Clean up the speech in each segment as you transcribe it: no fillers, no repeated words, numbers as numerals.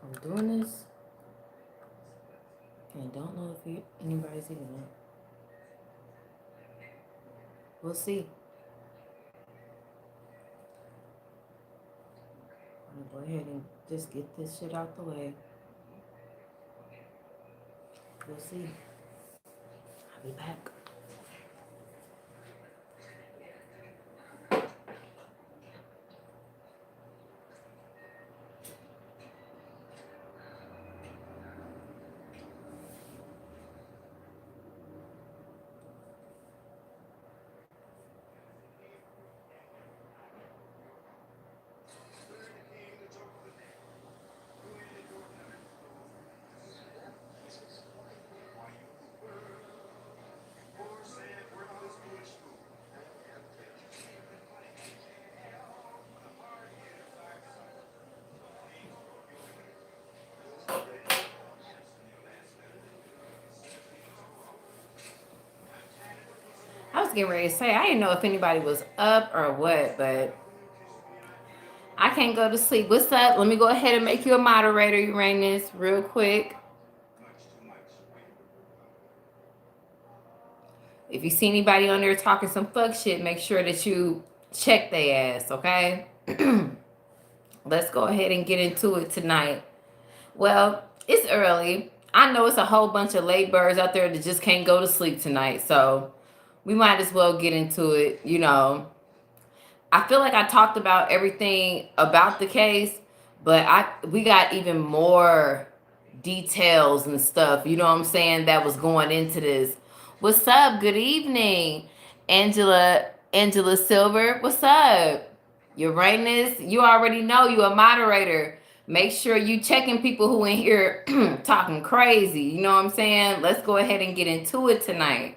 I'm doing this and don't know if anybody's even up. We'll see. I'm gonna go ahead and just get this shit out the way. We'll see. I'll be back. I was getting ready to say I didn't know if anybody was up or what, but I can't go to sleep. What's up? Let me go ahead and make you a moderator, Uranus, real quick. If you see anybody on there talking some fuck shit, make sure that you check their ass, okay? Let's go ahead and get into it tonight. Well, it's early. I know it's a whole bunch of late birds out there that just can't go to sleep tonight, so we might as well get into it. I feel like I talked about everything about the case, but we got even more details and stuff, you know what I'm saying, that was going into this. What's up? Good evening, Angela Silver. What's up? Uranus, you already know you a moderator. Make sure you checking people who in here talking crazy. You know what I'm saying? Let's go ahead and get into it tonight.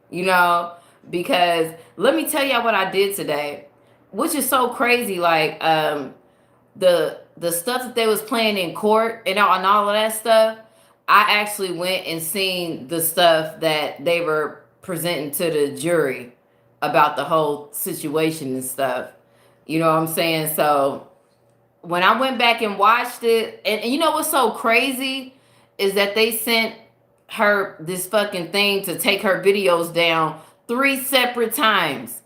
You know, because let me tell y'all what I did today, which is so crazy. Like the stuff that they was playing in court and all of that stuff. I actually went and seen the stuff that they were presenting to the jury about the whole situation and stuff. You know what I'm saying? So when I went back and watched it, and you know what's so crazy is that they sent her this fucking thing to take her videos down 3 separate times.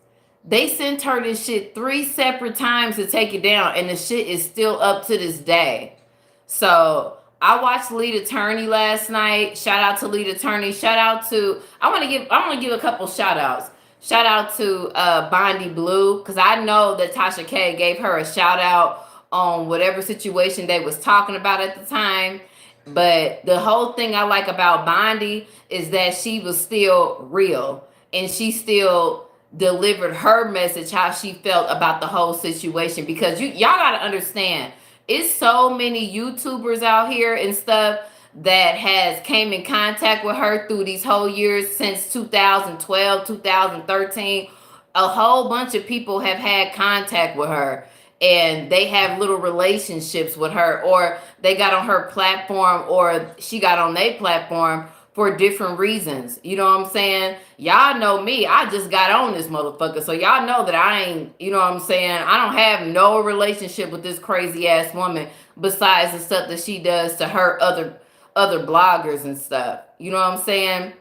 They sent her this shit 3 separate times to take it down, and the shit is still up to this day. So I watched Lead Attorney last night. Shout out to Lead Attorney. Shout out to I want to give a couple shout outs. Shout out to Bondi Blue, because I know that Tasha K gave her a shout out on whatever situation they was talking about at the time. But the whole thing I like about Bondi is that she was still real, and she still delivered her message how she felt about the whole situation. Because y'all got to understand, it's so many YouTubers out here and stuff that has came in contact with her through these whole years since 2012, 2013. A whole bunch of people have had contact with her, and they have little relationships with her, or they got on her platform, or she got on their platform for different reasons. You know what I'm saying? Y'all know me. I just got on this motherfucker. So y'all know that I ain't, you know what I'm saying? I don't have no relationship with this crazy ass woman besides the stuff that she does to her other bloggers and stuff. You know what I'm saying?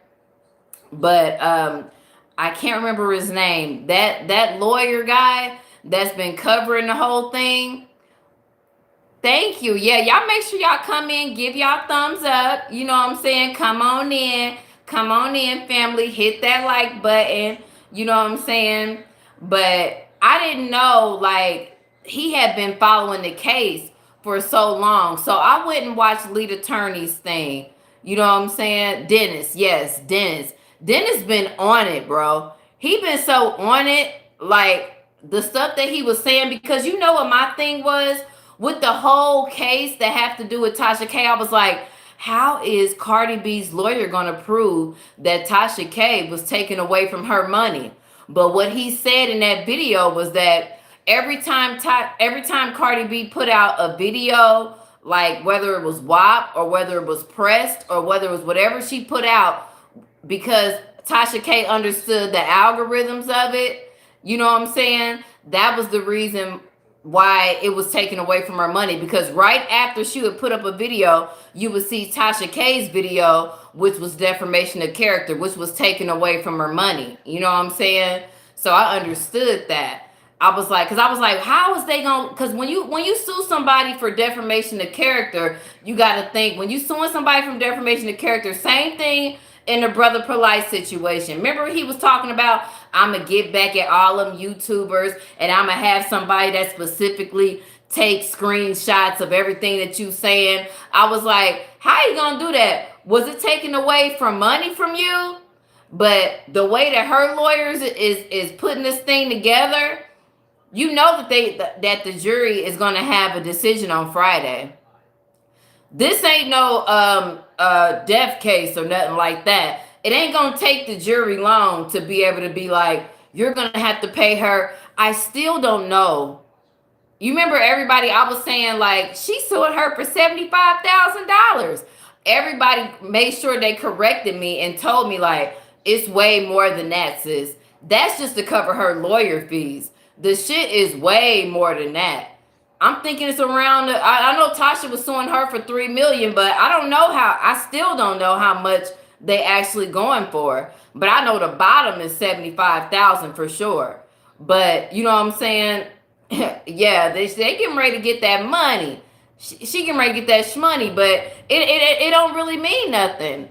But I can't remember his name. That lawyer guy that's been covering the whole thing. Thank you. Yeah, y'all make sure y'all come in, give y'all thumbs up. You know what I'm saying? Come on in. Come on in, family. Hit that like button. You know what I'm saying? But I didn't know, like, he had been following the case for so long. So I went and watched Lead Attorney's thing. You know what I'm saying? Dennis. Yes, Dennis. Dennis been on it, bro. He been so on it. Like, the stuff that he was saying, because you know what my thing was? With the whole case that have to do with Tasha K, I was like, how is Cardi B's lawyer going to prove that Tasha K was taken away from her money? But what he said in that video was that every time Cardi B put out a video, like whether it was WAP or whether it was pressed or whether it was whatever she put out, because Tasha K understood the algorithms of it, you know what I'm saying? That was the reason why it was taken away from her money, because right after she would put up a video, you would see Tasha K's video, which was defamation of character, which was taken away from her money. You know what I'm saying? So I understood that. I was like, because I was like, how is they gonna? Because when you sue somebody for defamation of character, you got to think, when you suing somebody from defamation of character, same thing in the Brother Polite situation. Remember he was talking about, I'm gonna get back at all them YouTubers, and I'm gonna have somebody that specifically takes screenshots of everything that you saying. I was like, how you gonna do that? Was it taken away from money from you? But the way that her lawyers is putting this thing together, you know that the jury is gonna have a decision on Friday. This ain't no death case or nothing like that. It ain't gonna take the jury long to be able to be like, you're gonna have to pay her. I still don't know. You remember everybody, I was saying like, she sued her for $75,000. Everybody made sure they corrected me and told me like, it's way more than that, sis. That's just to cover her lawyer fees. The shit is way more than that. I'm thinking it's around. I know Tasha was suing her for $3 million, but I don't know how. I still don't know how much they actually going for. But I know the bottom is 75,000 for sure. But you know what I'm saying? Yeah, they getting ready to get that money. She getting ready to get that shmoney, but it don't really mean nothing.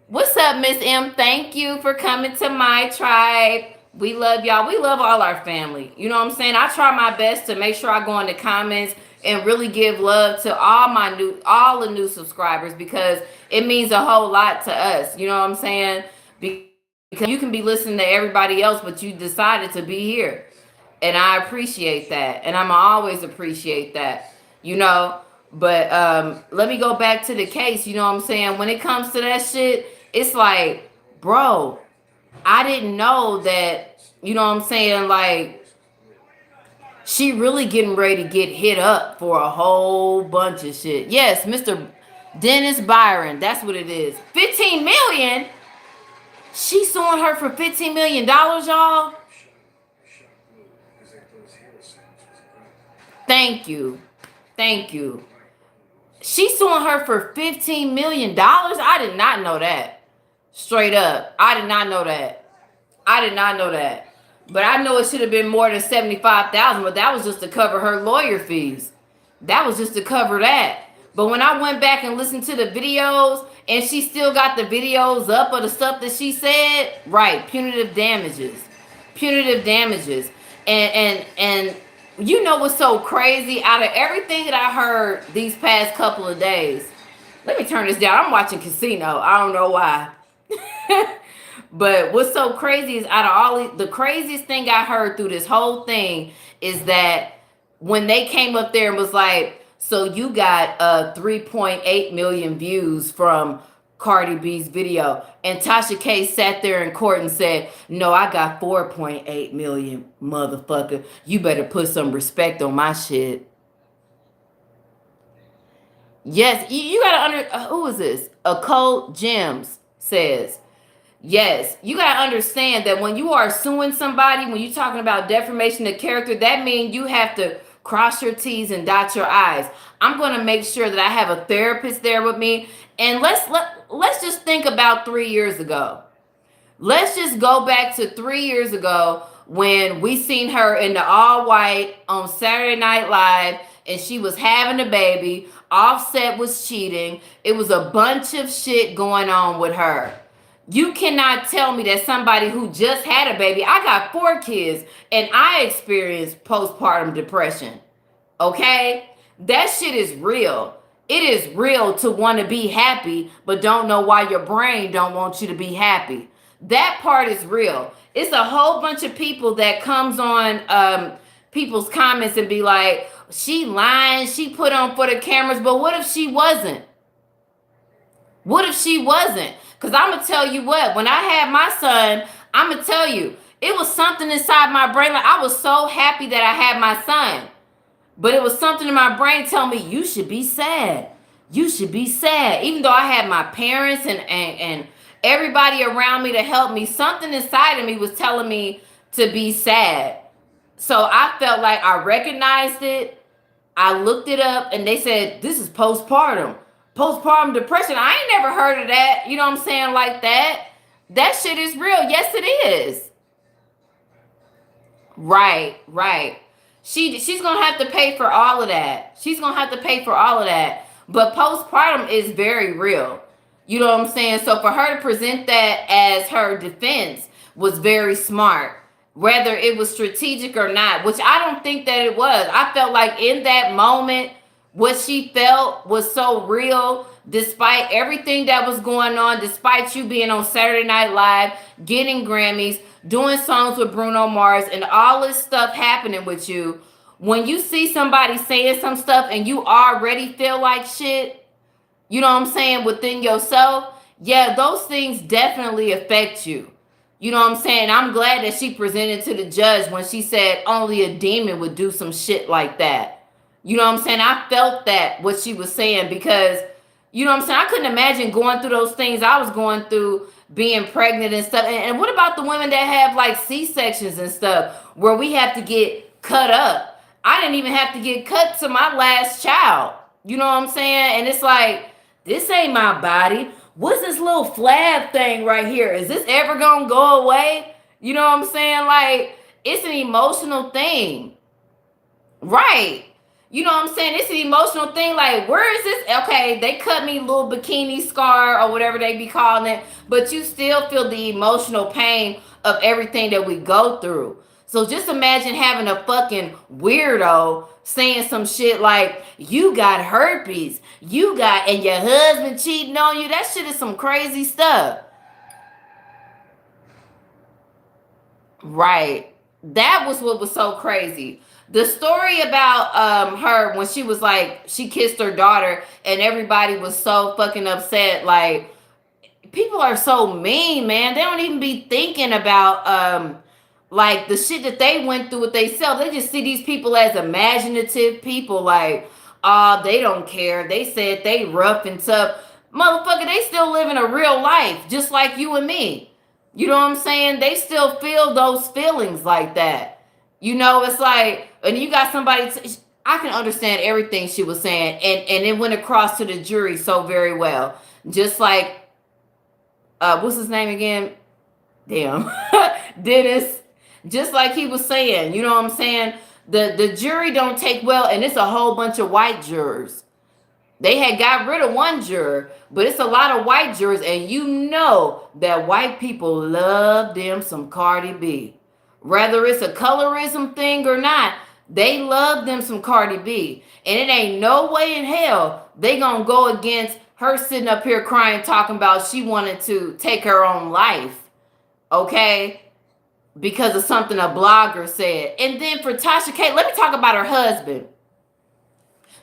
What's up, Miss M? Thank you for coming to my tribe. We love y'all. We love all our family. You know what I'm saying? I try my best to make sure I go in the comments and really give love to all the new subscribers, because it means a whole lot to us. You know what I'm saying? Because you can be listening to everybody else, but you decided to be here. And I appreciate that. And I'm always appreciate that. You know? But let me go back to the case. You know what I'm saying? When it comes to that shit, it's like, bro, I didn't know that, you know what I'm saying, like, she really getting ready to get hit up for a whole bunch of shit. Yes, Mr. Dennis Byron, that's what it is. 15 million? She suing her for $15 million, y'all? Thank you. Thank you. She suing her for $15 million? I did not know that. Straight up. I did not know that. I did not know that. But I know it should have been more than 75,000, but that was just to cover her lawyer fees. That was just to cover that. But when I went back and listened to the videos, and she still got the videos up of the stuff that she said, right, punitive damages. Punitive damages. And you know what's so crazy? Out of everything that I heard these past couple of days, let me turn this down. I'm watching Casino. I don't know why. But what's so crazy is, out of all the craziest thing I heard through this whole thing is that when they came up there and was like, so you got 3.8 million views from Cardi B's video, and Tasha K sat there in court and said, no, I got 4.8 million, motherfucker. You better put some respect on my shit. Yes, you gotta who is this? Occult Gems says, yes, you gotta understand that when you are suing somebody, when you're talking about defamation of character, that means you have to cross your T's and dot your I's. I'm gonna make sure that I have a therapist there with me. And let's just think about 3 years ago. Let's just go back to 3 years ago when we seen her in the all white on Saturday Night Live, and she was having a baby. Offset was cheating. It was a bunch of shit going on with her. You cannot tell me that somebody who just had a baby, I got 4 kids, and I experienced postpartum depression. Okay? That shit is real. It is real to want to be happy, but don't know why your brain don't want you to be happy. That part is real. It's a whole bunch of people that comes on people's comments and be like, she lying, she put on for the cameras, but what if she wasn't? What if she wasn't? Because I'm going to tell you what, when I had my son, I'm going to tell you, it was something inside my brain. Like, I was so happy that I had my son. But it was something in my brain telling me, you should be sad. You should be sad. Even though I had my parents and everybody around me to help me, something inside of me was telling me to be sad. So I felt like I recognized it. I looked it up and they said this is postpartum. Postpartum depression. I ain't never heard of that. You know what I'm saying? Like that. That shit is real. Yes, it is. Right, right. She's gonna have to pay for all of that. She's gonna have to pay for all of that. But postpartum is very real. You know what I'm saying? So for her to present that as her defense was very smart. Whether it was strategic or not, which I don't think that it was. I felt like in that moment, what she felt was so real, despite everything that was going on, despite you being on Saturday Night Live, getting Grammys, doing songs with Bruno Mars, and all this stuff happening with you. When you see somebody saying some stuff and you already feel like shit, you know what I'm saying, within yourself, yeah, those things definitely affect you. You know what I'm saying? I'm glad that she presented to the judge when she said only a demon would do some shit like that. You know what I'm saying? I felt that, what she was saying, because, you know what I'm saying? I couldn't imagine going through those things I was going through, being pregnant and stuff. And what about the women that have like C-sections and stuff where we have to get cut up? I didn't even have to get cut to my last child. You know what I'm saying? And it's like, this ain't my body. What's this little flab thing right here? Is this ever gonna go away? You know what I'm saying? Like, it's an emotional thing. Right. You know what I'm saying? It's an emotional thing. Like, where is this? Okay, they cut me little bikini scar or whatever they be calling it, but you still feel the emotional pain of everything that we go through. So just imagine having a fucking weirdo saying some shit like, you got herpes, you got, and your husband cheating on you. That shit is some crazy stuff. Right. That was what was so crazy. The story about her when she was like, she kissed her daughter and everybody was so fucking upset. Like, people are so mean, man. They don't even be thinking about like the shit that they went through with themselves. They just see these people as imaginative people. Like, they don't care. They said they rough and tough. Motherfucker, they still living a real life, just like you and me. You know what I'm saying? They still feel those feelings like that. You know, it's like, and you got somebody. I can understand everything she was saying, and it went across to the jury so very well. Just like, what's his name again? Damn, Dennis. Just like he was saying, you know what I'm saying? The jury don't take well, and it's a whole bunch of white jurors. They had got rid of one juror, but it's a lot of white jurors, and you know that white people love them some Cardi B. Whether it's a colorism thing or not, they love them some Cardi B. And it ain't no way in hell they gonna go against her sitting up here crying, talking about she wanted to take her own life, okay? Because of something a blogger said. And then for Tasha K, let me talk about her husband.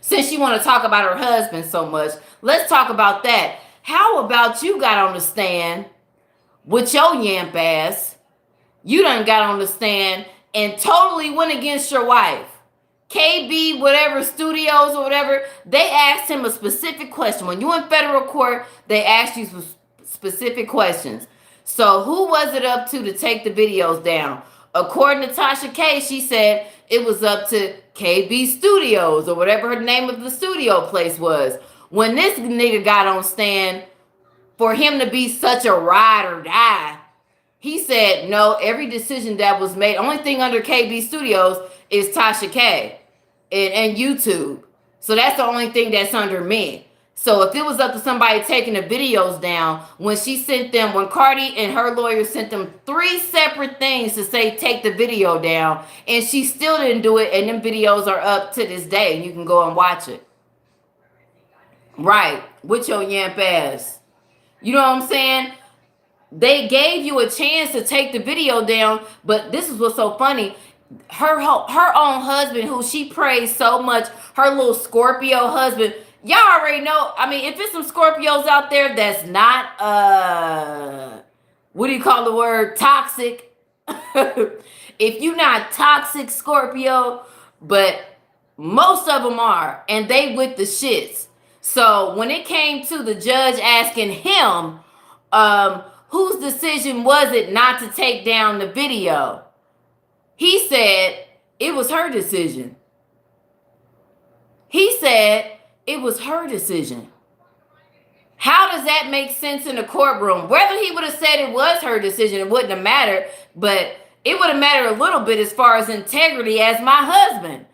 Since you want to talk about her husband so much, let's talk about that. How about you got on the stand with your yamp ass? You done got on the stand and totally went against your wife. KB, whatever, studios or whatever, they asked him a specific question. When you in federal court, they asked you specific questions. So who was it up to take the videos down? According to Tasha K, she said it was up to KB Studios or whatever her name of the studio place was. When this nigga got on stand, for him to be such a ride or die, he said, no, every decision that was made, only thing under KB Studios is Tasha K and YouTube. So that's the only thing that's under me. So if it was up to somebody taking the videos down, when she sent them, when Cardi and her lawyer sent them 3 separate things to say take the video down, and she still didn't do it, and them videos are up to this day. You can go and watch it. Right, with your yamp ass. You know what I'm saying? They gave you a chance to take the video down, but this is what's so funny. Her own husband, who she praised so much, her little Scorpio husband, y'all already know. I mean, if it's some Scorpios out there that's not what do you call the word, toxic? If you're not toxic Scorpio, but most of them are, and they with the shits. So when it came to the judge asking him, whose decision was it not to take down the video? He said it was her decision. He said it was her decision. How does that make sense in the courtroom? Whether he would have said it was her decision, it wouldn't have mattered, but it would have mattered a little bit as far as integrity as my husband.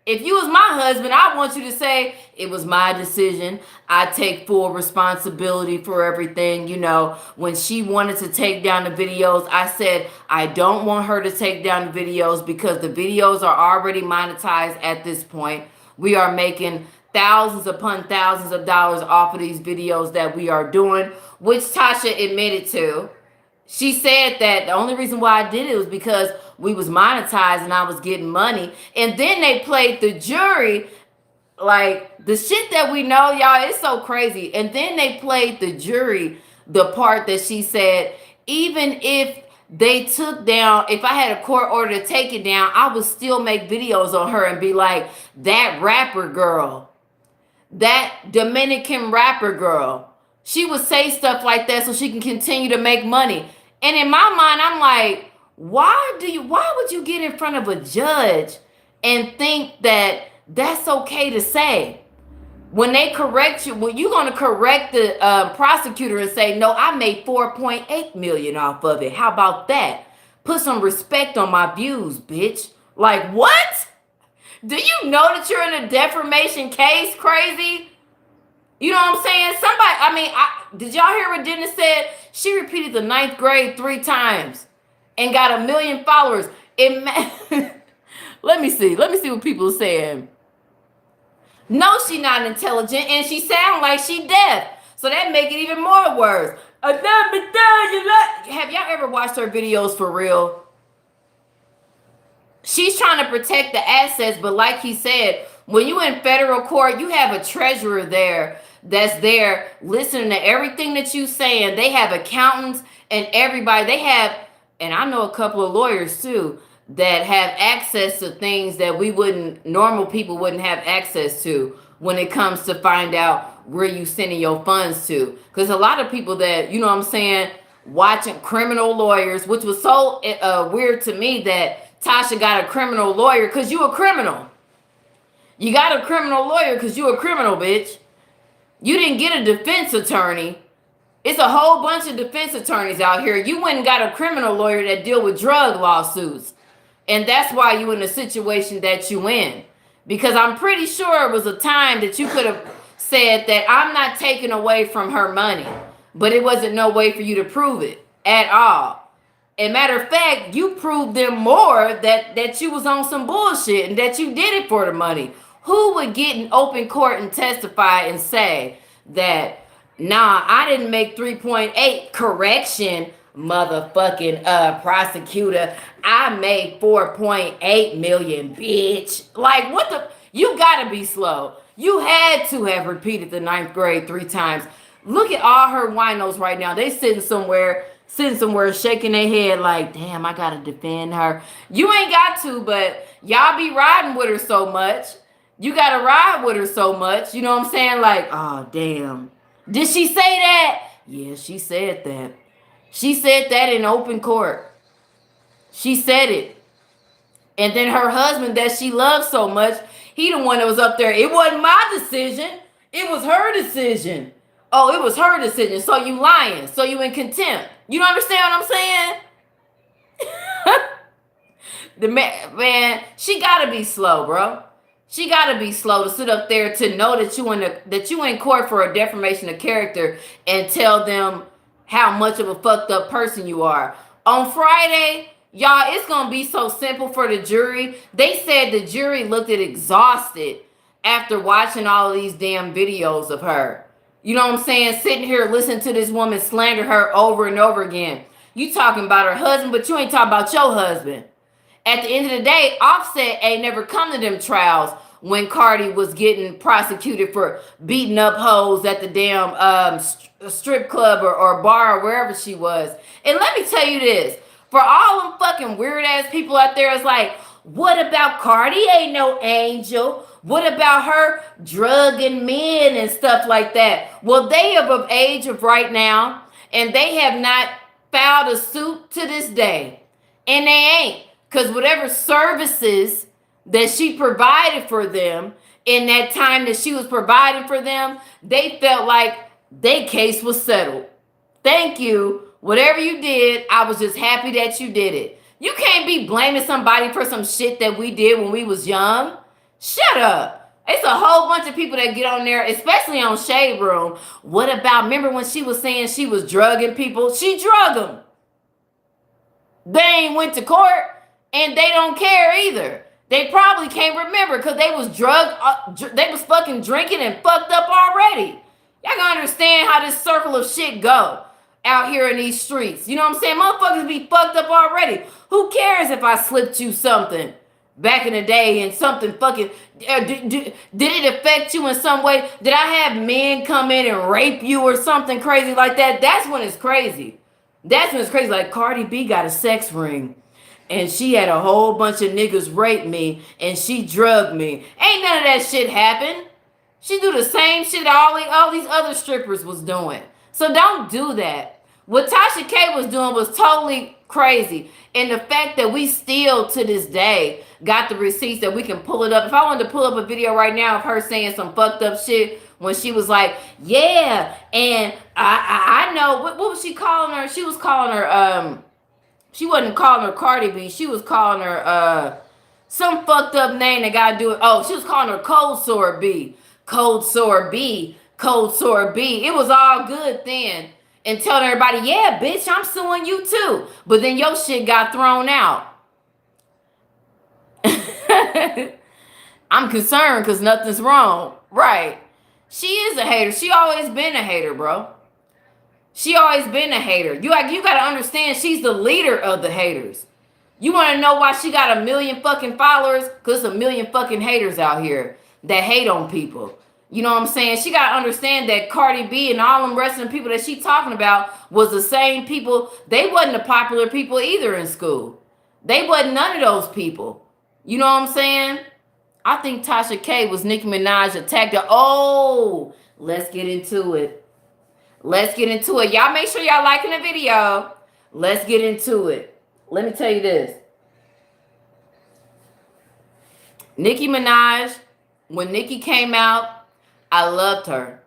If you was my husband, I want you to say, it was my decision. I take full responsibility for everything. You know, when she wanted to take down the videos, I said, I don't want her to take down the videos because the videos are already monetized at this point. We are making thousands upon thousands of dollars off of these videos that we are doing, which Tasha admitted to. She said that the only reason why I did it was because we was monetized and I was getting money. And then they played the jury, like the shit that we know, y'all, it's so crazy. And then they played the jury, the part that she said, even if they took down, if I had a court order to take it down, I would still make videos on her and be like, that rapper girl, that Dominican rapper girl. She would say stuff like that so she can continue to make money. And in my mind, I'm like, why would you get in front of a judge and think that that's okay to say? When they correct you, when you're going to correct the prosecutor and say, no, I made 4.8 million off of it. How about that? Put some respect on my views, bitch. Like, what? Do you know that you're in a defamation case, crazy? You know what I'm saying? Did y'all hear what Dennis said? She repeated the 9th grade 3 times and got 1 million followers. Let me see what people are saying. No, she not intelligent, and she sound like she deaf. So that make it even more worse. Have y'all ever watched her videos for real? She's trying to protect the assets, but like he said, when you in federal court, you have a treasurer there that's there listening to everything that you saying. They have accountants and everybody. They have, and I know a couple of lawyers too, that have access to things that normal people wouldn't have access to when it comes to find out where you sending your funds to. Because a lot of people that, you know what I'm saying, watching criminal lawyers, which was so weird to me that Tasha got a criminal lawyer because you a criminal. You got a criminal lawyer because you a criminal, bitch. You didn't get a defense attorney. It's a whole bunch of defense attorneys out here. You went and got a criminal lawyer that deal with drug lawsuits. And that's why you in the situation that you in. Because I'm pretty sure it was a time that you could have said that I'm not taking away from her money. But it wasn't no way for you to prove it at all. And matter of fact, you proved them more that you was on some bullshit and that you did it for the money. Who would get in open court and testify and say that, nah, I didn't make 3.8, correction, motherfucking prosecutor, I made 4.8 million, bitch. Like, what the, you gotta be slow. You had to have repeated the 9th grade 3 times. Look at all her winos right now. They sitting somewhere shaking their head like, damn, I gotta defend her. You ain't got to, but y'all be riding with her so much. You gotta ride with her so much. You know what I'm saying? Like, oh, damn. Did she say that? Yeah, she said that. She said that in open court. She said it. And then her husband that she loves so much, he the one that was up there. It wasn't my decision. It was her decision. Oh, it was her decision. So you lying. So you in contempt. You don't understand what I'm saying? The man, she gotta be slow, bro. She gotta be slow to sit up there to know that you in court for a defamation of character and tell them how much of a fucked up person you are. On Friday, y'all, it's gonna be so simple for the jury. They said the jury looked at exhausted after watching all of these damn videos of her. You know what I'm saying? Sitting here listening to this woman slander her over and over again. You talking about her husband, but you ain't talking about your husband. At the end of the day, Offset ain't never come to them trials when Cardi was getting prosecuted for beating up hoes at the damn strip club or bar or wherever she was. And let me tell you this. For all them fucking weird ass people out there, it's like, what about Cardi? Ain't no angel. What about her drugging men and stuff like that? Well, they are of age of right now, and they have not filed a suit to this day. And they ain't. Because whatever services that she provided for them in that time that she was providing for them, they felt like their case was settled. Thank you. Whatever you did, I was just happy that you did it. You can't be blaming somebody for some shit that we did when we was young. Shut up. It's a whole bunch of people that get on there, especially on Shade Room. What about, remember when she was saying she was drugging people? She drugged them. They ain't went to court, and they don't care either. They probably can't remember because they was they was fucking drinking and fucked up already. Y'all gotta understand how this circle of shit go out here in these streets. You know what I'm saying? Motherfuckers be fucked up already. Who cares if I slipped you something back in the day and something fucking... did it affect you in some way? Did I have men come in and rape you or something crazy like that? That's when it's crazy. That's when it's crazy. Like Cardi B got a sex ring. And she had a whole bunch of niggas rape me and she drugged me. Ain't none of that shit happen. She do the same shit all these other strippers was doing. So don't do that. What Tasha K was doing was totally crazy. And the fact that we still to this day got the receipts that we can pull it up. If I wanted to pull up a video right now of her saying some fucked up shit when she was like, yeah, and I know, what was she calling her? She was calling her, she wasn't calling her Cardi B. She was calling her some fucked up name that got to do it. Oh, she was calling her Cold Sore B. Cold Sore B. Cold Sore B. It was all good then. And telling everybody, yeah, bitch, I'm suing you too. But then your shit got thrown out. I'm concerned because nothing's wrong. Right. She is a hater. She always been a hater, bro. She always been a hater. You got to understand she's the leader of the haters. You want to know why she got 1 million fucking followers? Because there's 1 million fucking haters out here that hate on people. You know what I'm saying? She got to understand that Cardi B and all them rest of the people that she talking about was the same people. They wasn't the popular people either in school. They wasn't none of those people. You know what I'm saying? I think Tasha K was Nicki Minaj attacked her. Oh, let's get into it. Let's get into it. Y'all make sure y'all liking the video. Let's get into it. Let me tell you this. Nicki Minaj, when Nicki came out, I loved her.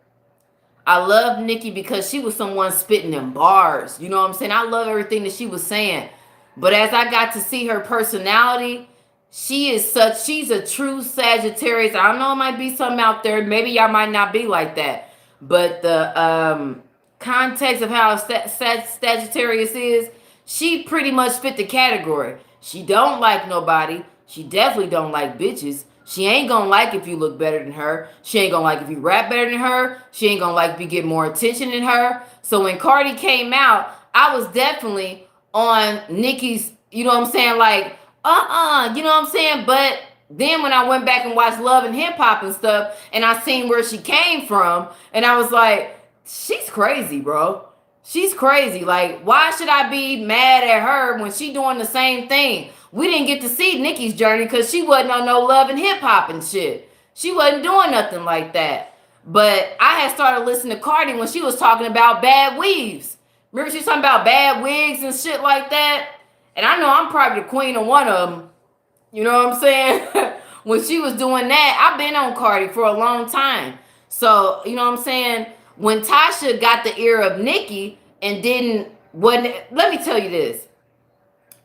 I loved Nicki because she was someone spitting in bars. You know what I'm saying? I love everything that she was saying. But as I got to see her personality, she's a true Sagittarius. I don't know, it might be something out there. Maybe y'all might not be like that. But the context of how Sagittarius is, she pretty much fit the category. She don't like nobody. She definitely don't like bitches. She ain't gonna like if you look better than her. She ain't gonna like if you rap better than her. She ain't gonna like if you get more attention than her. So when Cardi came out, I was definitely on Nicki's, you know what I'm saying? Like, you know what I'm saying? But then when I went back and watched Love and Hip Hop and stuff, and I seen where she came from, and I was like, she's crazy, bro. She's crazy. Like, why should I be mad at her when she doing the same thing? We didn't get to see Nicki's journey because she wasn't on no Love and Hip Hop and shit. She wasn't doing nothing like that. But I had started listening to Cardi when she was talking about bad weaves. Remember she was talking about bad wigs and shit like that? And I know I'm probably the queen of one of them. You know what I'm saying? When she was doing that, I've been on Cardi for a long time. So, you know what I'm saying? When Tasha got the ear of Nicki and let me tell you this.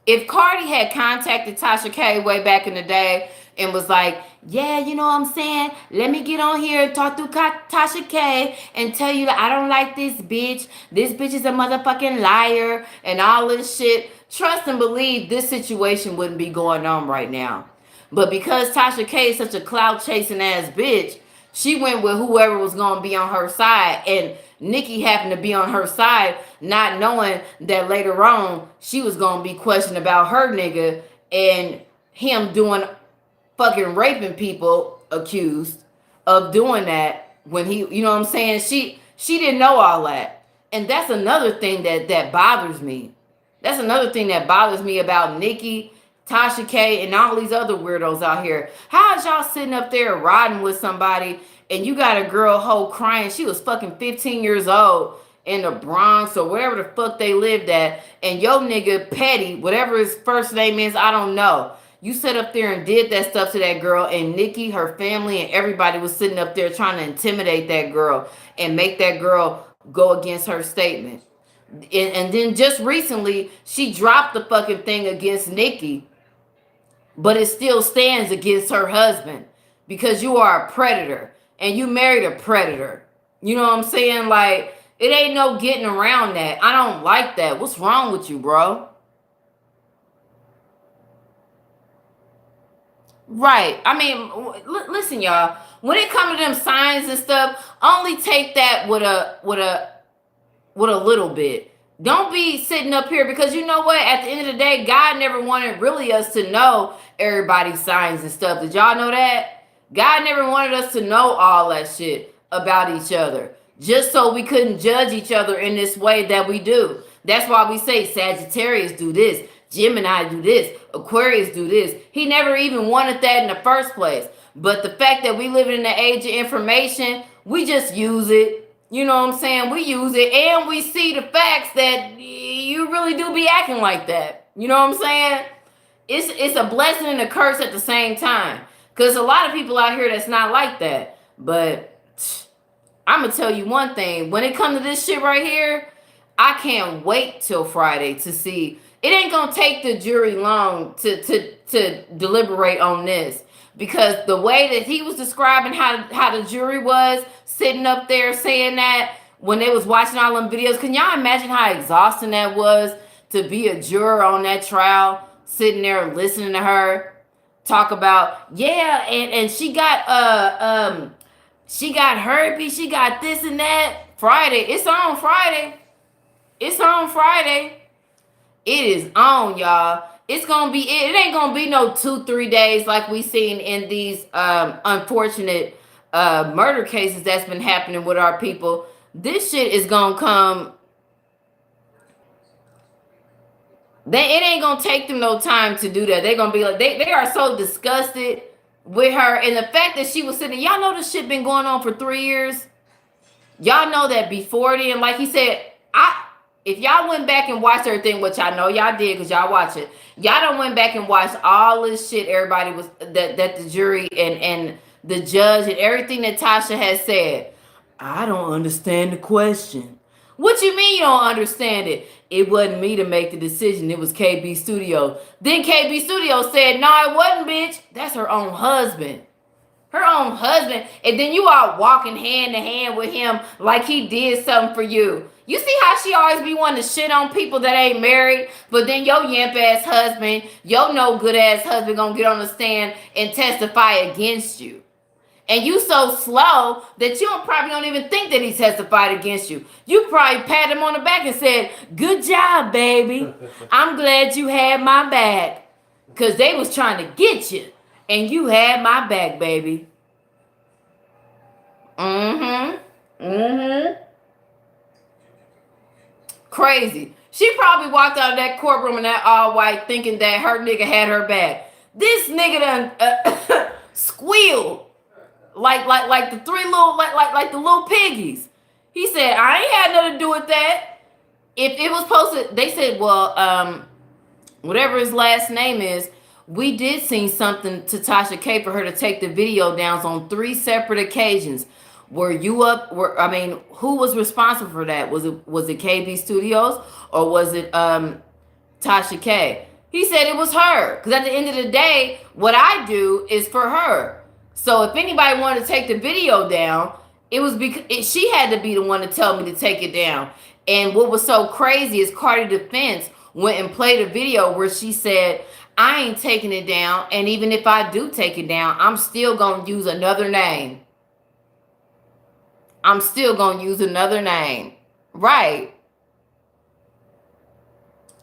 If Cardi had contacted Tasha K way back in the day and was like, yeah, you know what I'm saying? Let me get on here and talk to Tasha K and tell you that I don't like this bitch. This bitch is a motherfucking liar and all this shit. Trust and believe this situation wouldn't be going on right now. But because Tasha K is such a clout chasing ass bitch, she went with whoever was going to be on her side. And Nicki happened to be on her side, not knowing that later on she was going to be questioned about her nigga and him doing fucking raping people, accused of doing that when he, you know what I'm saying? She didn't know all that. And that's another thing that bothers me. That's another thing that bothers me about Nicki, Tasha K, and all these other weirdos out here. How is y'all sitting up there riding with somebody and you got a girl hoe crying? She was fucking 15 years old in the Bronx or wherever the fuck they lived at. And your nigga Petty, whatever his first name is, I don't know. You sat up there and did that stuff to that girl, and Nicki, her family, and everybody was sitting up there trying to intimidate that girl and make that girl go against her statement. And then just recently, she dropped the fucking thing against Nicki, but it still stands against her husband because you are a predator and you married a predator. You know what I'm saying? Like, it ain't no getting around that. I don't like that. What's wrong with you, bro? Right. I mean, listen, y'all. When it comes to them signs and stuff, only take that with a little bit. Don't be sitting up here because you know what? At the end of the day, God never wanted really us to know everybody's signs and stuff. Did y'all know that? God never wanted us to know all that shit about each other. Just so we couldn't judge each other in this way that we do. That's why we say Sagittarius do this, Gemini do this, Aquarius do this. He never even wanted that in the first place. But the fact that we live in the age of information, we just use it. You know what I'm saying? We use it and we see the facts that you really do be acting like that. You know what I'm saying? It's a blessing and a curse at the same time. Because a lot of people out here that's not like that. But I'm going to tell you one thing. When it comes to this shit right here, I can't wait till Friday to see. It ain't going to take the jury long to deliberate on this. Because the way that he was describing how the jury was sitting up there saying that when they was watching all them videos, can y'all imagine how exhausting that was to be a juror on that trial, sitting there listening to her talk about, yeah, and she got herpes, she got this and that. Friday, it's on Friday. It's on Friday. It is on, y'all. It's gonna be it ain't gonna be no 2-3 days like we seen in these unfortunate murder cases that's been happening with our people. This shit is gonna come. It ain't gonna take them no time to do that. They're gonna be like they are so disgusted with her and the fact that she was sitting. Y'all know this shit been going on for 3 years. Y'all know that before then, like he said, if y'all went back and watched everything, which I know y'all did because y'all watch it, y'all done went back and watched all this shit everybody was that the jury and the judge and everything that Tasha has said. I don't understand the question. What you mean you don't understand it? It wasn't me to make the decision. It was KB Studio. Then KB Studio said, no, it wasn't, bitch. That's her own husband. Her own husband. And then you are walking hand to hand with him like he did something for you. You see how she always be wanting to shit on people that ain't married, but then your yamp ass husband, your no good ass husband gonna get on the stand and testify against you. And you so slow that you probably don't even think that he testified against you. You probably pat him on the back and said, good job, baby. I'm glad you had my back. Because they was trying to get you. And you had my back, baby. Crazy. She probably walked out of that courtroom in that all white thinking that her nigga had her back. This nigga done squealed. Like the three little like the little piggies. He said, I ain't had nothing to do with that. If it was posted, they said, well, whatever his last name is, we did see something to Tasha K for her to take the video down on 3 separate occasions. Were you up? Who was responsible for that? Was it KB Studios or was it Tasha K? He said it was her. Because at the end of the day, what I do is for her. So if anybody wanted to take the video down, it was because she had to be the one to tell me to take it down. And what was so crazy is Cardi Defense went and played a video where she said, I ain't taking it down. And even if I do take it down, I'm still going to use another name. I'm still going to use another name. Right.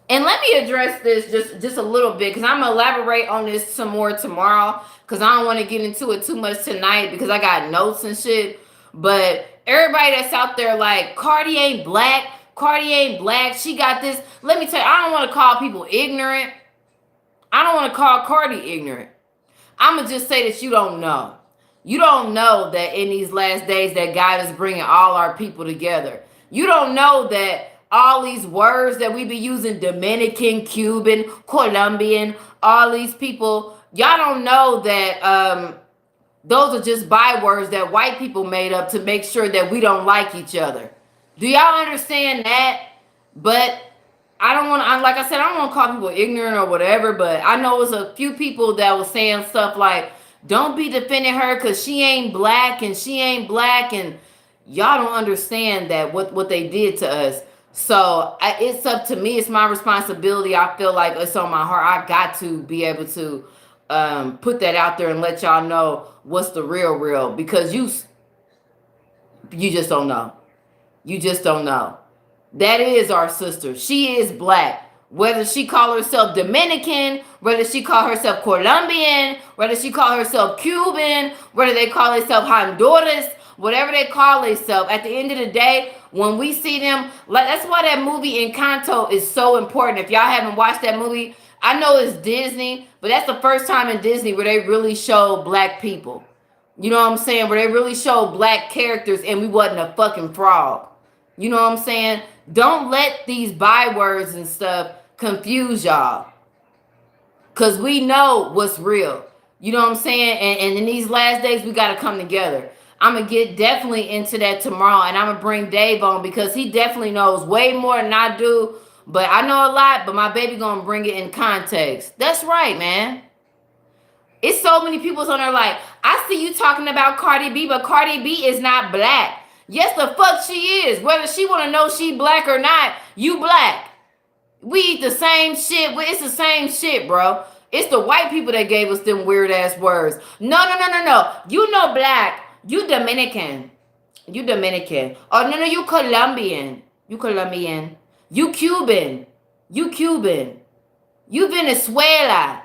And let me address this just a little bit because I'm going to elaborate on this some more tomorrow because I don't want to get into it too much tonight because I got notes and shit. But everybody that's out there like, Cardi ain't black. Cardi ain't black. She got this. Let me tell you, I don't want to call people ignorant. I don't want to call Cardi ignorant. I'm going to just say that you don't know. You don't know that in these last days that God is bringing all our people together. You don't know that all these words that we be using, Dominican, Cuban, Colombian, all these people, y'all don't know that those are just bywords that white people made up to make sure that we don't like each other. Do y'all understand that? But I don't want to, like I said, I don't want to call people ignorant or whatever, but I know it's a few people that was saying stuff like, don't be defending her because she ain't black and she ain't black. And y'all don't understand that what they did to us. So it's up to me. It's my responsibility. I feel like it's on my heart. I got to be able to put that out there and let y'all know what's the real because you just don't know. You just don't know. That is our sister. She is black. Whether she call herself Dominican, whether she call herself Colombian, whether she call herself Cuban, whether they call herself Honduras, whatever they call themselves, at the end of the day, when we see them, like that's why that movie Encanto is so important. If y'all haven't watched that movie, I know it's Disney, but that's the first time in Disney where they really show black people. You know what I'm saying? Where they really show black characters and we wasn't a fucking frog. You know what I'm saying? Don't let these bywords and stuff confuse y'all. Because we know what's real. You know what I'm saying? And in these last days, we got to come together. I'm going to get definitely into that tomorrow. And I'm going to bring Dave on because he definitely knows way more than I do. But I know a lot, but my baby going to bring it in context. That's right, man. It's so many people's on there like, I see you talking about Cardi B, but Cardi B is not black. Yes, the fuck she is. Whether she want to know she black or not, you black. We eat the same shit. It's the same shit, bro. It's the white people that gave us them weird ass words. No. You know black. You Dominican. You Dominican. Oh, no, you Colombian. You Colombian. You Cuban. You Cuban. You Venezuela.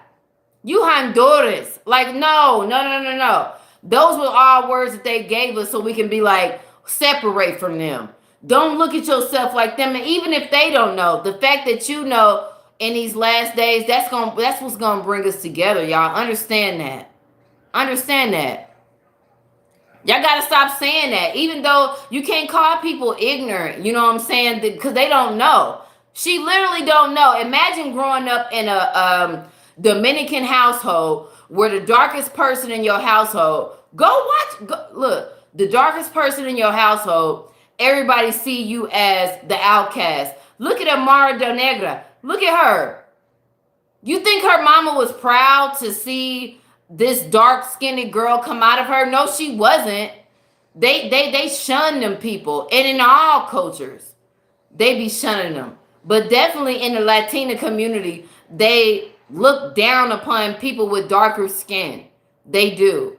You Honduras. Like, no. Those were all words that they gave us so we can be like, separate from them. Don't look at yourself like them. And even if they don't know, the fact that you know in these last days, that's what's gonna bring us together, y'all. Understand that. Understand that. Y'all gotta stop saying that. Even though you can't call people ignorant, you know what I'm saying? Because they don't know. She literally don't know. Imagine growing up in a Dominican household where the darkest person in your household, look, the darkest person in your household, everybody see you as the outcast. Look at Amara Del Negra. Look at her. You think her mama was proud to see this dark-skinned girl come out of her? No, she wasn't. They shun them people. And in all cultures, they be shunning them. But definitely in the Latina community, they look down upon people with darker skin. They do.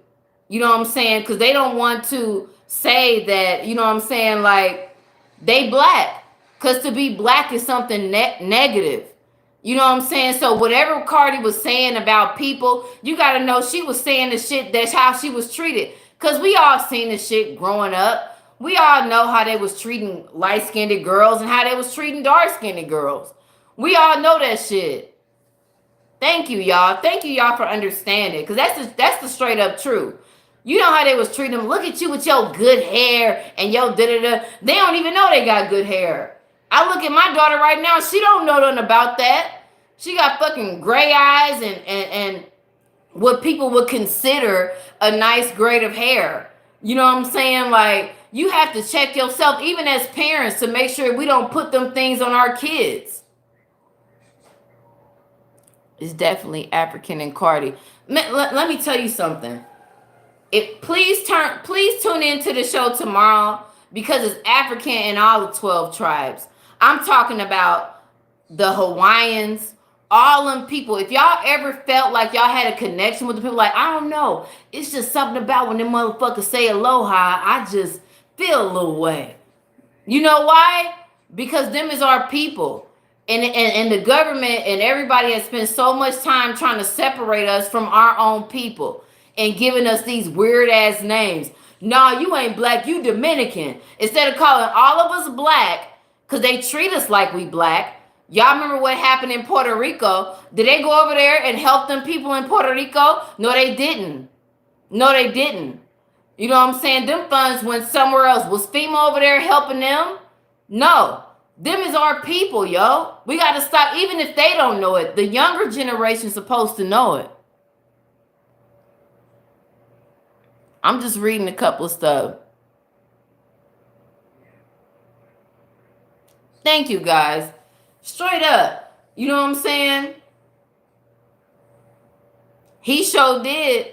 You know what I'm saying? Because they don't want to say that, you know what I'm saying, like, they black. Because to be black is something negative. You know what I'm saying? So whatever Cardi was saying about people, you got to know she was saying the shit, that's how she was treated. Because we all seen the shit growing up. We all know how they was treating light-skinned girls and how they was treating dark-skinned girls. We all know that shit. Thank you, y'all. Thank you, y'all, for understanding. Because that's the straight-up truth. You know how they was treating them. Look at you with your good hair and your da-da-da. They don't even know they got good hair. I look at my daughter right now. She don't know nothing about that. She got fucking gray eyes and what people would consider a nice grade of hair. You know what I'm saying? Like, you have to check yourself, even as parents, to make sure we don't put them things on our kids. It's definitely African and Cardi. Let me tell you something. Please tune into the show tomorrow because it's African in all the 12 tribes. I'm talking about the Hawaiians, all them people. If y'all ever felt like y'all had a connection with the people, like, I don't know, it's just something about when them motherfuckers say aloha, I just feel a little way. You know why? Because them is our people. And the government and everybody has spent so much time trying to separate us from our own people and giving us these weird ass names. No, you ain't black, you Dominican. Instead of calling all of us black, because they treat us like we black. Y'all remember what happened in Puerto Rico? Did they go over there and help them people in Puerto Rico? No, they didn't. No, they didn't. You know what I'm saying? Them funds went somewhere else. Was FEMA over there helping them? No. Them is our people, yo. We got to stop, even if they don't know it. The younger generation's supposed to know it. I'm just reading a couple of stuff. Thank you, guys. Straight up. You know what I'm saying? He sure did.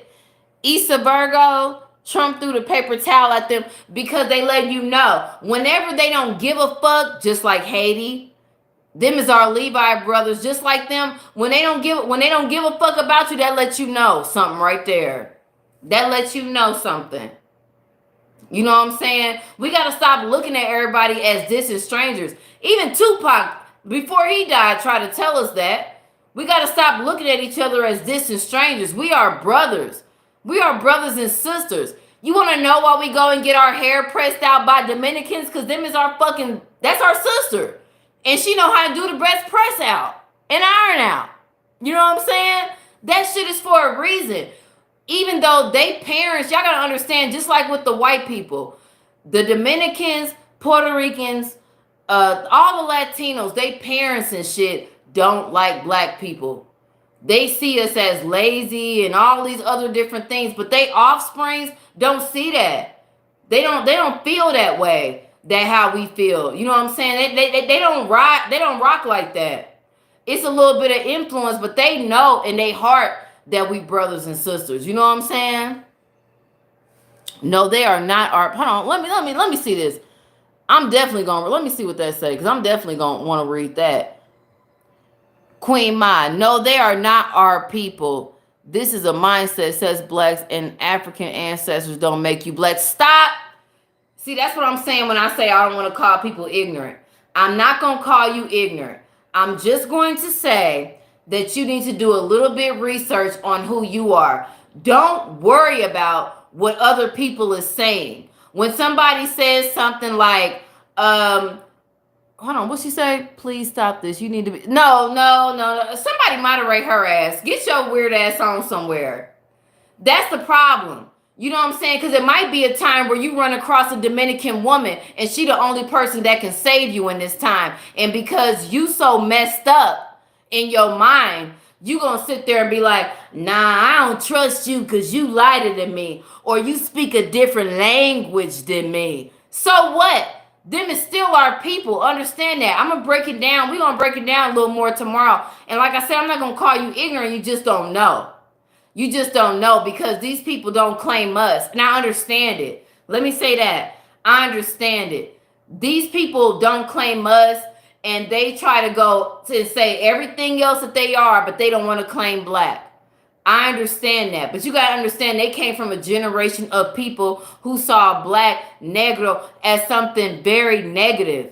Issa Virgo, Trump threw the paper towel at them because they let you know. Whenever they don't give a fuck, just like Haiti, them is our Levi brothers, just like them. When they don't give a fuck about you, that lets you know something right there. That lets you know something. You know what I'm saying? We got to stop looking at everybody as distant strangers. Even Tupac, before he died, tried to tell us that. We got to stop looking at each other as distant strangers. We are brothers. We are brothers and sisters. You want to know why we go and get our hair pressed out by Dominicans? Because them is our fucking, that's our sister. And she know how to do the breast press out and iron out. You know what I'm saying? That shit is for a reason. Even though they parents, y'all gotta understand, just like with the white people, the Dominicans, Puerto Ricans, all the Latinos, they parents and shit don't like black people. They see us as lazy and all these other different things, but they offsprings don't see that. They don't feel that way. That how we feel. You know what I'm saying? They don't rock like that. It's a little bit of influence, but they know in their heart that we brothers and sisters. You know what I'm saying? No, they are not our. Hold on, let me see this. I'm definitely gonna let me see what that say, because I'm definitely gonna want to read that. Queen Ma, no, they are not our people. This is a mindset, says blacks and African ancestors don't make you black. Stop. See, that's what I'm saying when I say I don't want to call people ignorant. I'm not gonna call you ignorant. I'm just going to say that you need to do a little bit research on who you are. Don't worry about what other people is saying. When somebody says something like, hold on, what she say? Please stop this. You need to be, no. Somebody moderate her ass. Get your weird ass on somewhere. That's the problem. You know what I'm saying? Because it might be a time where you run across a Dominican woman and she the only person that can save you in this time. And because you so messed up in your mind, you gonna sit there and be like, nah, I don't trust you because you lighter than me, or you speak a different language than me. So what? Them is still our people. Understand that. I'm gonna break it down. We're gonna break it down a little more tomorrow. And like I said, I'm not gonna call you ignorant. You just don't know. You just don't know, because these people don't claim us. And I understand it. Let me say that. I understand it. These people don't claim us. And they try to go to say everything else that they are, but they don't want to claim black. I understand that. But you got to understand, they came from a generation of people who saw black, negro as something very negative.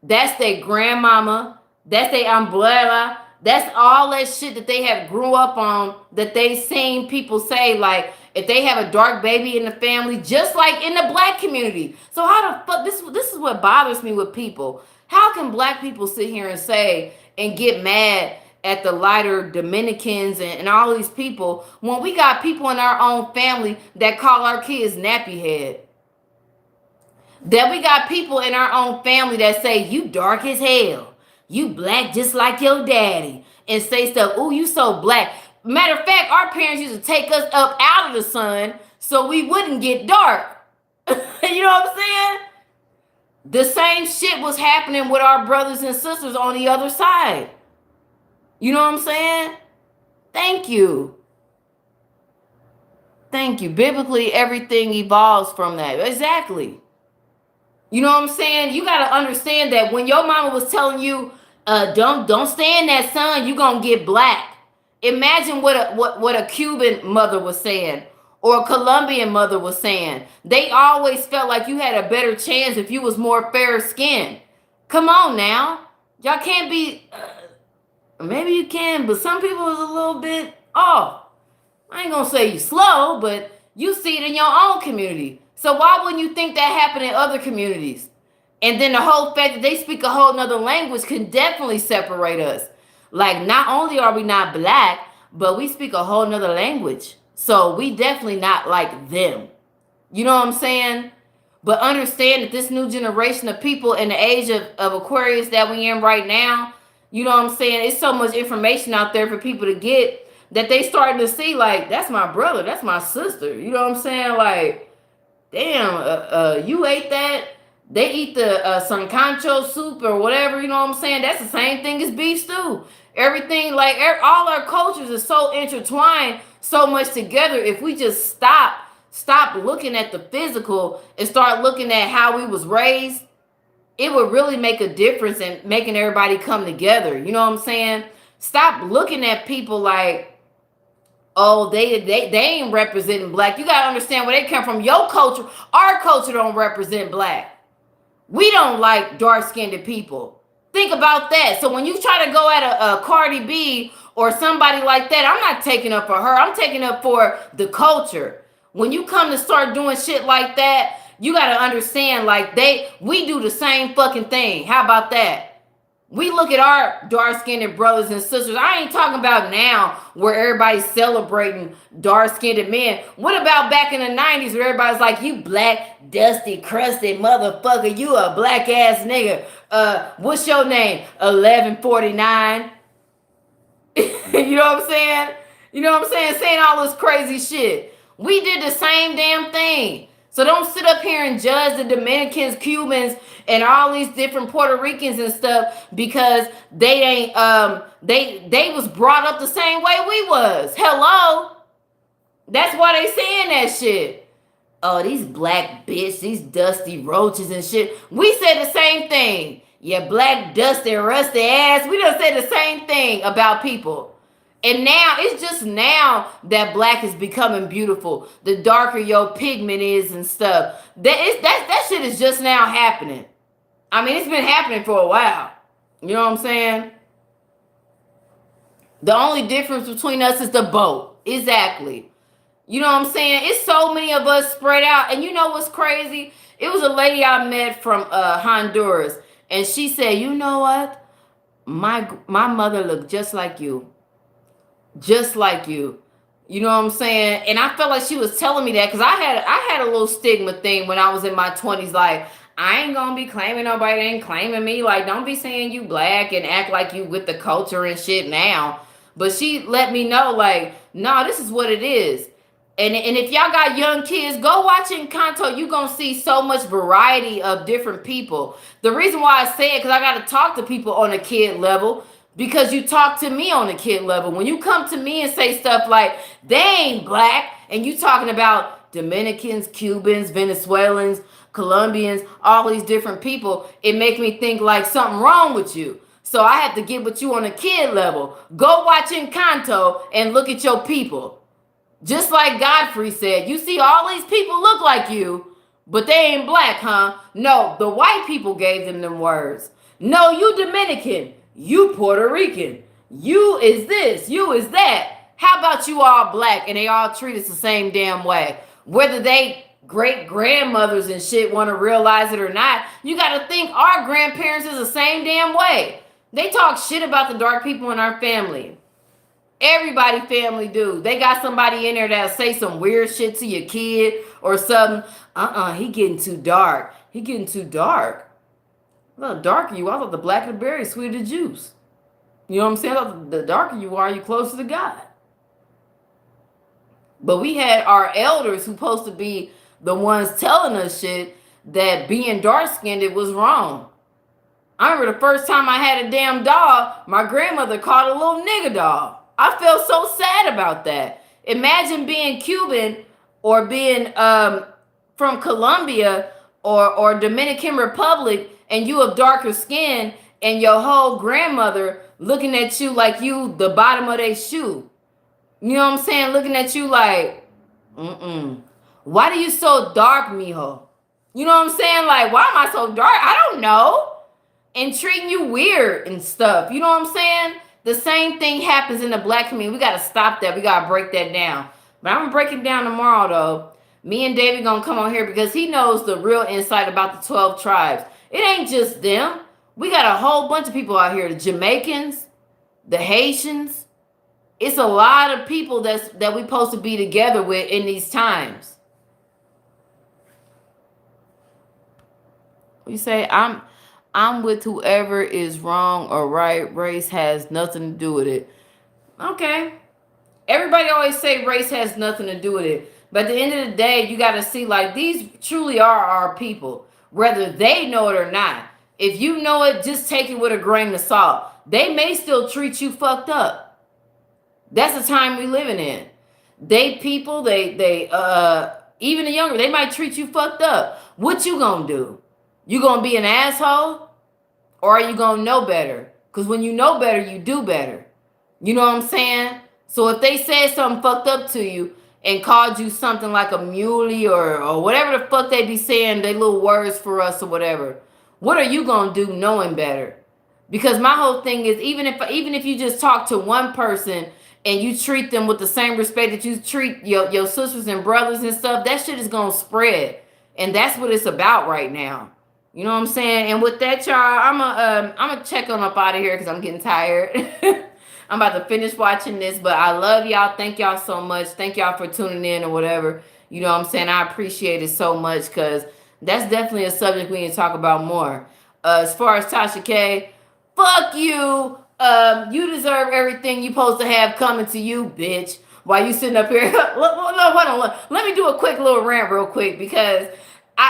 That's their grandmama. That's their umbrella. That's all that shit that they have grew up on, that they seen people say, like, if they have a dark baby in the family, just like in the black community. So how the fuck, this is what bothers me with people. How can black people sit here and say and get mad at the lighter Dominicans and all these people when we got people in our own family that call our kids nappy head? That we got people in our own family that say, you dark as hell. You black just like your daddy. And say stuff, oh, you so black. Matter of fact, our parents used to take us up out of the sun so we wouldn't get dark. You know what I'm saying? The same shit was happening with our brothers and sisters on the other side. You know what I'm saying? Thank you. Thank you. Biblically, everything evolves from that. Exactly. You know what I'm saying? You got to understand that when your mama was telling you, don't stay in that sun, you're going to get black. Imagine what a Cuban mother was saying, or a Colombian mother was saying. They always felt like you had a better chance if you was more fair skinned. Come on now. Y'all can't be, maybe you can, but some people is a little bit off. I ain't gonna say you slow, but you see it in your own community. So why wouldn't you think that happened in other communities? And then the whole fact that they speak a whole nother language can definitely separate us. Like, not only are we not black, but we speak a whole nother language. So we definitely not like them. You know what I'm saying? But understand that this new generation of people in the age of Aquarius that we in right now, you know what I'm saying? It's so much information out there for people to get that they starting to see like, that's my brother, that's my sister. You know what I'm saying? Like, damn, you ate that. They eat the sancancho soup or whatever. You know what I'm saying? That's the same thing as beef stew. Everything like all our cultures are so intertwined, so much together. If we just stop looking at the physical and start looking at how we was raised, it would really make a difference in making everybody come together. You know what I'm saying? Stop looking at people like, oh, they ain't representing black. You gotta understand where they come from. Your culture, our culture don't represent black. We don't like dark-skinned people. Think about that. So when you try to go at a Cardi B or somebody like that, I'm not taking up for her. I'm taking up for the culture. When you come to start doing shit like that, you got to understand, like, we do the same fucking thing. How about that? We look at our dark-skinned brothers and sisters. I ain't talking about now where everybody's celebrating dark-skinned men. What about back in the 90s where everybody's like, you black, dusty, crusty motherfucker. You a black-ass nigga. What's your name? 1149. You know what I'm saying? You know what I'm saying? Saying all this crazy shit. We did the same damn thing. So don't sit up here and judge the Dominicans, Cubans, and all these different Puerto Ricans and stuff because they ain't they was brought up the same way we was. Hello? That's why they saying that shit. Oh, these black bitch, these dusty roaches and shit. We said the same thing. Yeah, black, dusty, rusty ass. We done said the same thing about people. And now, it's just now that black is becoming beautiful. The darker your pigment is and stuff. That shit is just now happening. I mean, it's been happening for a while. You know what I'm saying? The only difference between us is the boat. Exactly. You know what I'm saying? It's so many of us spread out. And you know what's crazy? It was a lady I met from Honduras. And she said, you know what? My mother looked just like you. Just like you. You know what I'm saying? And I felt like she was telling me that because I had a little stigma thing when I was in my 20s. Like, I ain't gonna be claiming nobody ain't claiming me. Like, don't be saying you black and act like you with the culture and shit now. But she let me know, like, no, this is what it is. And if y'all got young kids, go watch Encanto. You gonna see so much variety of different people. The reason why I say it, because I gotta talk to people on a kid level. Because you talk to me on a kid level. When you come to me and say stuff like, they ain't black, and you talking about Dominicans, Cubans, Venezuelans, Colombians, all these different people, it make me think like something wrong with you. So I have to get with you on a kid level. Go watch Encanto and look at your people. Just like Godfrey said, you see all these people look like you, but they ain't black, huh? No, the white people gave them words. No, you Dominican. You Puerto Rican. You is this. You is that. How about you all black and they all treat us the same damn way? Whether they great grandmothers and shit want to realize it or not, you got to think our grandparents is the same damn way. They talk shit about the dark people in our family. Everybody family do. They got somebody in there that'll say some weird shit to your kid or something. He getting too dark. He getting too dark. The darker you are, I thought the blacker the berry, sweeter the juice. You know what I'm saying? I thought the darker you are, you closer to God. But we had our elders who supposed to be the ones telling us shit that being dark-skinned it was wrong. I remember the first time I had a damn dog, my grandmother called a little nigga dog. I felt so sad about that. Imagine being Cuban or being from Colombia or Dominican Republic and you of darker skin and your whole grandmother looking at you like you the bottom of their shoe. You know what I'm saying? Looking at you like, why do you so dark, mijo? You know what I'm saying? Like, why am I so dark? I don't know. And treating you weird and stuff. You know what I'm saying? The same thing happens in the black community. We got to stop that. We got to break that down. But I'm going to break it down tomorrow, though. Me and David going to come on here because he knows the real insight about the 12 tribes. It ain't just them. We got a whole bunch of people out here. The Jamaicans, the Haitians. It's a lot of people that we supposed to be together with in these times. You say I'm with whoever is wrong or right. Race has nothing to do with it. Okay. Everybody always say race has nothing to do with it. But at the end of the day, you got to see like these truly are our people, whether they know it or not. If you know it, just take it with a grain of salt. They may still treat you fucked up. That's the time we living in. They people, they even the younger, they might treat you fucked up. What you gonna do? You gonna be an asshole? Or are you gonna know better? Because when you know better, you do better. You know what I'm saying? So if they said something fucked up to you and called you something like a muley or whatever the fuck they be saying, they little words for us or whatever, what are you gonna do knowing better? Because my whole thing is even if you just talk to one person and you treat them with the same respect that you treat your sisters and brothers and stuff, that shit is gonna spread. And that's what it's about right now. You know what I'm saying? And with that, y'all, I'm gonna check on up out of here because I'm getting tired. I'm about to finish watching this, but I love y'all. Thank y'all so much. Thank y'all for tuning in or whatever. You know what I'm saying? I appreciate it so much because that's definitely a subject we need to talk about more. As far as Tasha K, fuck you. You deserve everything you supposed to have coming to you, bitch. While you sitting up here, no, hold on. Let me do a quick little rant real quick because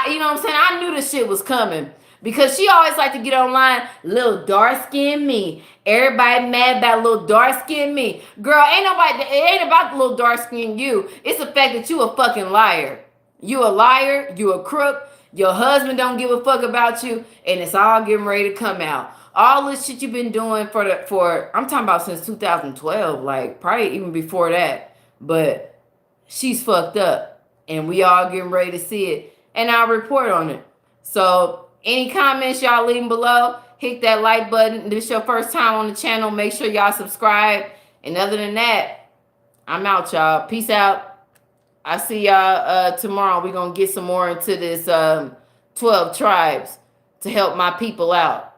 you know what I'm saying? I knew this shit was coming because she always like to get online, little dark skin me. Everybody mad about little dark skin me. Girl, it ain't about the little dark skin you. It's the fact that you a fucking liar. You a liar, you a crook, your husband don't give a fuck about you, and it's all getting ready to come out. All this shit you've been doing for I'm talking about since 2012, like probably even before that. But she's fucked up, and we all getting ready to see it, and I'll report on it. So any comments y'all leaving below, hit that like button. If this is your first time on the channel, make sure y'all subscribe. And other than that, I'm out, y'all. Peace out. I see y'all tomorrow. We're gonna get some more into this 12 tribes to help my people out.